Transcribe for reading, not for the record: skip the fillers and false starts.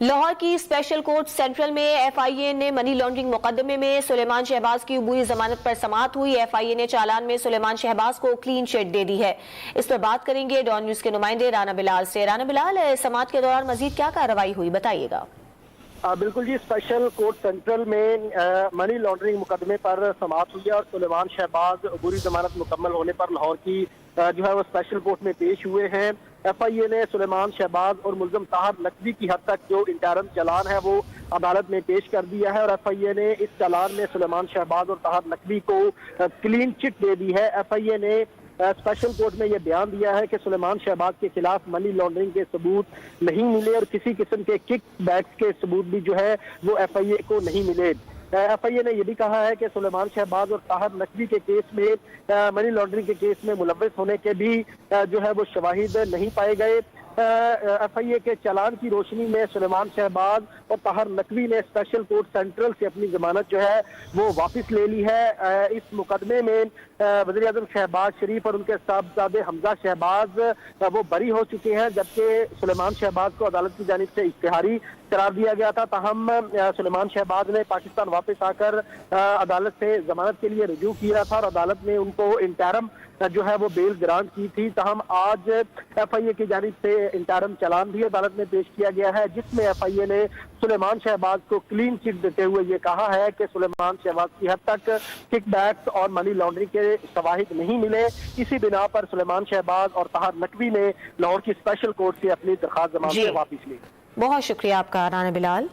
لاہور کی special court central میں F آئی اے نے منی لانڈرنگ مقدمے میں سلیمان شہباز کی عبوری ضمانت پر سماعت ہوئی۔ ایف آئی اے نے چالان میں سلیمان شہباز کو کلین چٹ دے دی ہے۔ اس پر بات کریں گے ڈان نیوز کے نمائندے رانا بلال سے۔ رانا بلال، سماعت کے دوران مزید کیا کارروائی ہوئی، بتائیے گا۔ بالکل جی، اسپیشل کورٹ سینٹرل میں منی لانڈرنگ مقدمے پر سماعت ہوئی اور سلیمان شہباز عبوری ضمانت مکمل ہونے پر لاہور کی وہ اسپیشل کورٹ میں پیش ہوئے ہیں۔ ایف آئی اے نے سلیمان شہباز اور ملزم طاہر نقوی کی حد تک جو انٹرم چالان ہے وہ عدالت میں پیش کر دیا ہے، اور ایف آئی اے نے اس چالان میں سلیمان شہباز اور طاہر نقوی کو کلین چٹ دے دی ہے۔ ایف آئی اے نے اسپیشل کورٹ میں یہ بیان دیا ہے کہ سلیمان شہباز کے خلاف منی لانڈرنگ کے ثبوت نہیں ملے اور کسی قسم کے کک بیکس کے ثبوت بھی جو ہے وہ ایف آئی اے کو نہیں ملے۔ ایف آئی اے نے یہ بھی کہا ہے کہ سلیمان شہباز اور طاہر نقوی کے کیس میں منی لانڈرنگ کے کیس میں ملوث ہونے کے بھی جو ہے وہ شواہد نہیں پائے گئے۔ ایف آئی اے کے چالان کی روشنی میں سلیمان شہباز اور طاہر نقوی نے اسپیشل کورٹ سینٹرل سے اپنی ضمانت جو ہے وہ واپس لے لی ہے۔ اس مقدمے میں وزیر اعظم شہباز شریف اور ان کے صاحبزادے حمزہ شہباز وہ بری ہو چکے ہیں، جبکہ سلیمان شہباز کو عدالت کی جانب سے اشتہاری قرار دیا گیا تھا۔ تاہم سلیمان شہباز نے پاکستان واپس آ کر عدالت سے ضمانت کے لیے رجوع کیا تھا اور عدالت نے ان کو انٹرم جو ہے وہ بیل گرانٹ کی تھی۔ تاہم آج ایف آئی اے کی جانب سے انٹرم چالان بھی عدالت میں پیش کیا گیا ہے، جس میں ایف آئی اے نے سلیمان شہباز کو کلین چٹ دیتے ہوئے یہ کہا ہے کہ سلیمان شہباز کی حد تک کک بیکس اور منی لانڈرنگ کے شواہد نہیں ملے۔ اسی بنا پر سلیمان شہباز اور طاہر نقوی نے لاہور کی اسپیشل کورٹ سے اپنی درخواست ضمانت واپس لی۔ بہت شکریہ آپ کا رانا بلال۔